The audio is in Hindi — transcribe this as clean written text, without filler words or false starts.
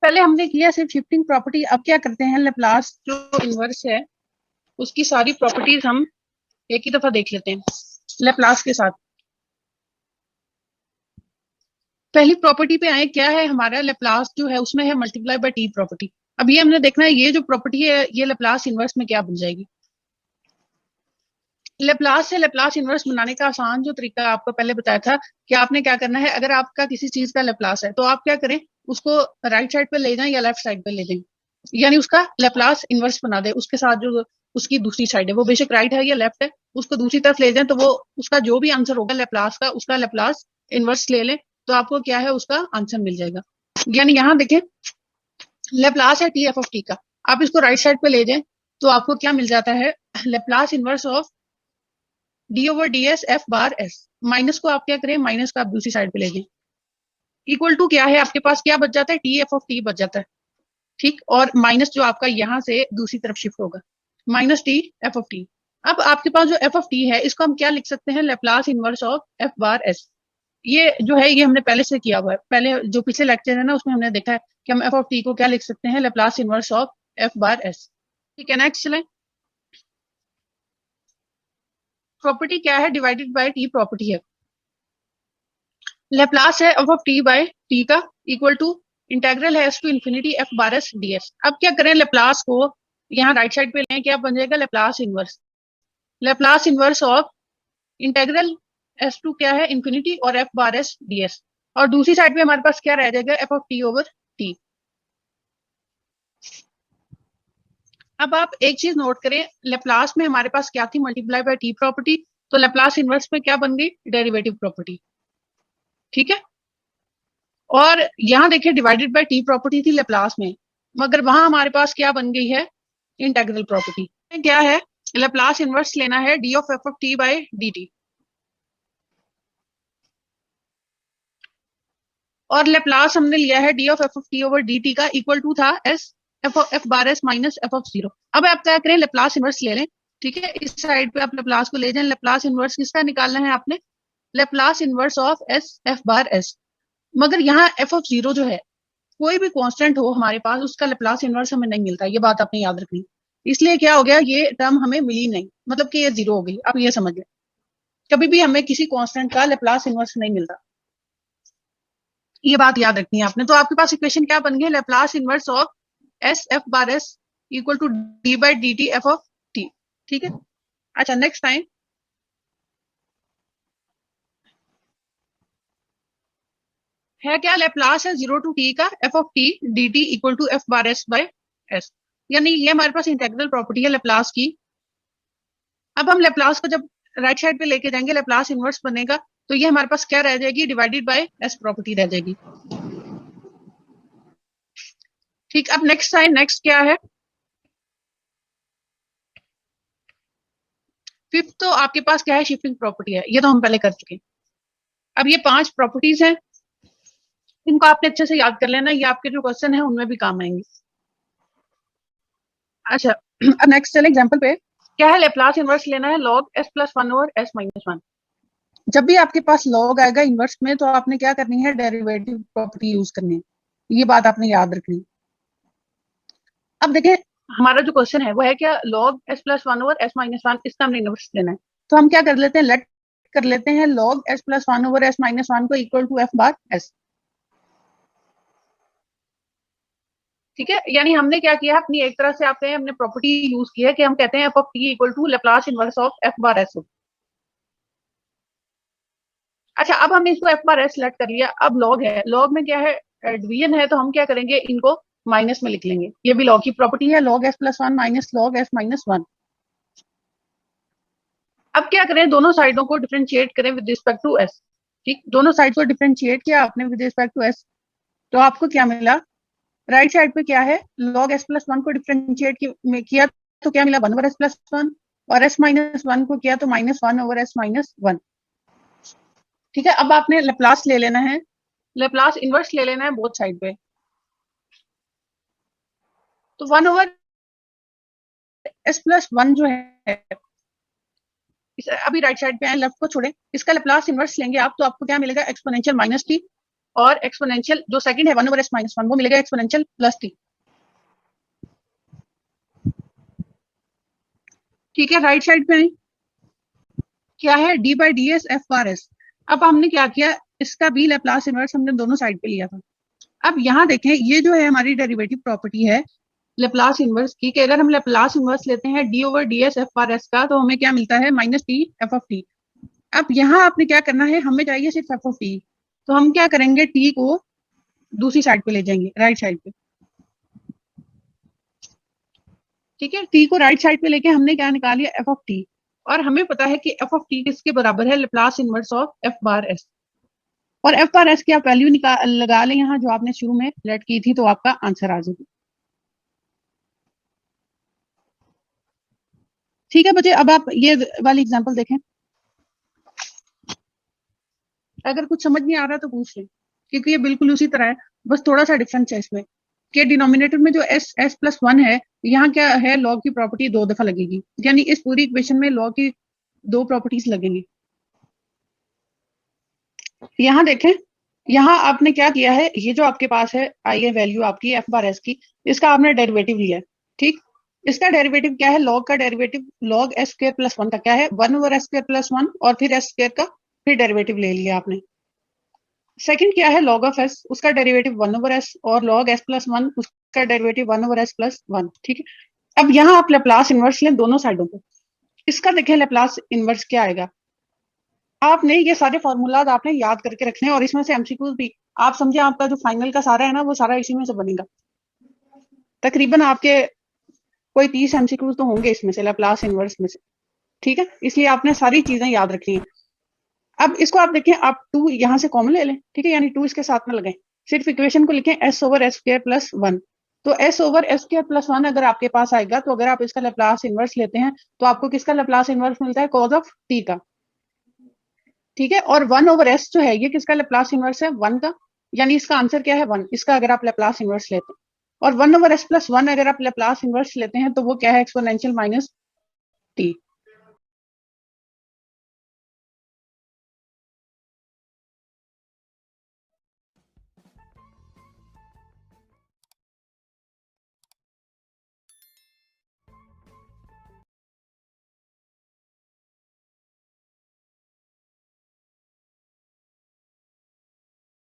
पहले हमने किया सिर्फ शिफ्टिंग प्रॉपर्टी, अब क्या करते हैं लेप्लास जो इनवर्स है उसकी सारी प्रॉपर्टीज हम एक ही दफा देख लेते हैं लेप्लास के साथ। पहली प्रॉपर्टी पे आए, क्या है हमारा लेप्लास जो है उसमें है मल्टीप्लाई बाय टी प्रॉपर्टी। अब ये हमने देखना है ये जो प्रॉपर्टी है ये लेप्लास इनवर्स में क्या बन जाएगी। लेप्लास से लेप्लास इनवर्स बनाने का आसान जो तरीका आपको पहले बताया था कि आपने क्या करना है, अगर आपका किसी चीज का लेप्लास है तो आप क्या करें, उसको राइट साइड पे ले जाएं या लेफ्ट साइड पे ले जाएं, यानी उसका लेप्लास इनवर्स बना दे उसके साथ जो उसकी दूसरी साइड है वो बेशक राइट है या लेफ्ट है, उसको दूसरी तरफ ले जाएं तो वो उसका जो भी आंसर होगा लेप्लास का उसका लेप्लास इनवर्स ले लें तो आपको क्या है उसका आंसर मिल जाएगा। यानी यहाँ देखें लेप्लास है टी एफ ऑफ टी का, आप इसको राइट साइड पे ले जाएं तो आपको क्या मिल जाता है Laplace inverse of D over D S F bar S. Minus को आप क्या करें, माइनस का आप दूसरी साइड पे ले जाएं, इक्वल टू क्या है आपके पास क्या बच जाता है, टी एफ ऑफ टी बच जाता है। ठीक, और माइनस जो आपका यहां से दूसरी तरफ शिफ्ट होगा minus T F of T. अब आपके पास जो एफ ऑफ टी है इसको हम क्या लिख सकते हैं, Laplace inverse of F bar S. ये जो है ये हमने पहले से किया हुआ है, पहले जो पिछले लेक्चर है ना उसमें हमने देखा है कि हम एफ ऑफ टी को क्या लिख सकते हैं, Laplace inverse of F bar S. ठीक है, नेक्स्ट चलें। प्रॉपर्टी क्या है, डिवाइडेड बाय टी प्रॉपर्टी है। लेप्लास है F of T by T का इक्वल टू इंटेग्रल है S to infinity F bar S D S. अब क्या करें, लेप्लास को यहाँ राइट साइड पे लें, क्या बन जाएगा Laplace inverse, Laplace inverse of integral S to क्या है इन्फिनिटी और F bar S D S, और दूसरी साइड पे हमारे पास क्या रह जाएगा F of T over T. अब आप एक चीज नोट करें, लेप्लास में हमारे पास क्या थी, मल्टीप्लाई बाय टी प्रॉपर्टी, तो लेप्लास इनवर्स में क्या बन गई, डेरिवेटिव प्रॉपर्टी। ठीक है, और यहाँ देखिए डिवाइडेड बाय टी प्रॉपर्टी थी लेप्लास में, मगर वहां हमारे पास क्या बन गई है, इंटेग्रल प्रॉपर्टी। क्या है, लेप्लास इनवर्स लेना है D of F of T by D T, और लेप्लास हमने लिया है D of F of T over D T का इक्वल टू था S F bar S minus F of zero. अब आप क्या करें, लेप्लास इनवर्स ले लें। ठीक है, इस साइड पे आप लेप्लास को ले जाएं, लेप्लास इनवर्स किसका निकालना है आपने, Laplace inverse of S F bar S. मगर यहाँ एफ ऑफ जीरो जो है कोई भी कांस्टेंट हो हमारे पास उसका लेप्लास इनवर्स हमें नहीं मिलता, ये बात आपने याद रखनी। इसलिए क्या हो गया, ये टर्म हमें मिली नहीं, मतलब कि ये जीरो हो गई। अब ये समझ लें, कभी भी हमें किसी कांस्टेंट का लेप्लास इनवर्स नहीं मिलता, ये बात याद रखनी है आपने। तो आपके पास इक्वेशन क्या बन गई, Laplace inverse of S F bar S equal to D by D T F of T. ठीक है, अच्छा नेक्स्ट टाइम है क्या, लेप्लास है जीरो टू टी का F of T D T equal to F bar S by S, यानी ये हमारे पास इंटेग्रल प्रॉपर्टी है लेप्लास की। अब हम लेप्लास को जब राइट साइड पे लेके जाएंगे लेप्लास इनवर्स बनेगा तो ये हमारे पास क्या रह जाएगी, डिवाइडेड बाय एस प्रॉपर्टी रह जाएगी। ठीक, अब नेक्स्ट टाइम नेक्स्ट क्या है, फिफ्थ तो आपके पास क्या है, शिफ्टिंग प्रॉपर्टी है, ये तो हम पहले कर चुके हैं। अब ये 5 प्रॉपर्टीज हैं, इनको आपने अच्छे से याद कर लेना, ये आपके जो क्वेश्चन है उनमें भी काम आएंगे। अच्छा अब नेक्स्ट चले एग्जांपल पे, क्या है, लेप्लास इनवर्स लेना है log S plus one over S minus one. जब भी आपके पास लॉग आएगा इनवर्स में तो आपने क्या करनी है, डेरिवेटिव प्रॉपर्टी यूज करनी है, ये बात आपने याद रखनी। अब देखें हमारा जो क्वेश्चन है वो है क्या, log S plus one over S minus one, इसका हमने इनवर्स लेना है। तो हम क्या कर लेते हैं, लेट कर लेते हैं log S plus one over S minus one को equal to F bar S. ठीक है, यानी हमने क्या किया, अपनी एक तरह से आपने हमने प्रॉपर्टी यूज की है कि हम कहते हैं F of T equal to Laplace inverse of F bar S. अच्छा अब हमने इसको एफ बार एस सेलेक्ट कर लिया, अब लॉग है, लॉग में क्या है, डिवीजन है, तो हम क्या करेंगे, इनको माइनस में लिख लेंगे, ये भी लॉग की प्रॉपर्टी है, log S plus one minus log S minus one. अब क्या करें, दोनों साइडों को डिफरेंशिएट करें विद रिस्पेक्ट टू एस। ठीक, दोनों साइड को डिफरेंशिएट किया आपने विद रिस्पेक्ट टू एस, तो आपको क्या मिला, राइट साइड पे क्या है, लॉग एस प्लस वन को डिफरेंशिएट किया तो क्या मिला, one over S plus one, और एस माइनस वन को किया तो minus one over S minus one. ठीक है, अब आपने लेप्लास ले लेना है, लेप्लास इनवर्स ले लेना है बोथ साइड पे, तो one over S plus one जो है अभी राइट साइड पे आए, लेफ्ट को छोड़े, इसका लेप्लास इनवर्स लेंगे आप तो आपको क्या मिलेगा, एक्सपोनेंशियल माइनस टी और एक्सपोनेंशियल जो सेकंड है 1/s-1 वो मिलेगा एक्सपोनेंशियल प्लस t। ठीक है, राइट साइड पे क्या है d/ds f/s। अब हमने क्या किया, इसका भी लैप्लास इनवर्स हमने दोनों साइड पे लिया था। अब यहाँ देखें, ये जो है हमारी डेरिवेटिव प्रॉपर्टी है लैप्लास इनवर्स की, कि अगर हम लैप्लास इनवर्स लेते हैं d/ds f/s का तो हमें क्या मिलता है -t f(t). अब यहाँ आपने क्या करना है, हमें चाहिए सिर्फ f(t), तो हम क्या करेंगे, t को दूसरी साइड पे ले जाएंगे, राइट साइड पे। ठीक है, t को राइट साइड पे लेके हमने क्या निकाल लिया, f(t), और हमें पता है कि f(t) किसके बराबर है, लैप्लास इनवर्स ऑफ f/s। और f/s की आप वैल्यू लगा लें यहाँ जो आपने शुरू में लेट की थी, तो आपका आंसर आ जाएगा। ठीक है बच्चे, अब आप ये वाली एग्जांपल देखें, अगर कुछ समझ नहीं आ रहा तो पूछ लें, क्योंकि ये बिल्कुल उसी तरह है, बस थोड़ा सा डिफरेंस है इसमें कि डिनोमिनेटर में जो s+1 है, यहाँ क्या है, लॉग की प्रॉपर्टी 2 दफा लगेगी, यानी इस पूरी इक्वेशन में लॉग की 2 प्रॉपर्टीज लगेंगी। यहाँ देखें, यहाँ आपने क्या किया है, ये जो आपके पास है आई है वैल्यू आपकी f/s की, इसका आपने डेरिवेटिव लिया है। ठीक, इसका डेरिवेटिव क्या है, लॉग का डेरिवेटिव log s²+1 का क्या है 1/s²+1, और फिर s² का फिर डेरिवेटिव ले लिया आपने। सेकंड क्या है, log ऑफ s, उसका डेरिवेटिव 1/s, और log s+1 उसका डेरिवेटिव 1/s+1। ठीक है, अब यहाँ आप लैप्लास इनवर्स लें दोनों साइडों पे। इसका देखें लैप्लास इनवर्स क्या आएगा, आपने ये सारे फॉर्मूलाज आपने याद करके रखने हैं, और इसमें से एमसीक्यूज भी आप समझे, आपका जो फाइनल का सारा है ना, वो सारा इसी में से बनेगा। तकरीबन आपके कोई 30 एमसीक्यूज तो होंगे इसमें से, लैप्लास इनवर्स में से। ठीक है, इसलिए आपने सारी चीजें याद रखनी है। अब इसको आप देखें, आप 2 यहाँ से कॉमन ले लें, ठीक है, यानी 2 इसके साथ में लगाएं, सिर्फ इक्वेशन को लिखें s/s²+1। तो s/s²+1 अगर आपके पास आएगा, तो अगर आप इसका लैप्लास इनवर्स लेते हैं तो आपको किसका लैप्लास इनवर्स मिलता है, cos ऑफ t का। ठीक है, और 1/s जो है ये किसका लैप्लास इनवर्स है, 1 का, यानी इसका आंसर क्या है 1, इसका अगर आप लैप्लास इनवर्स लेते हैं। और 1/s+1 अगर आप लैप्लास इनवर्स लेते हैं तो वो क्या है, एक्सपोनेंशियल माइनस t।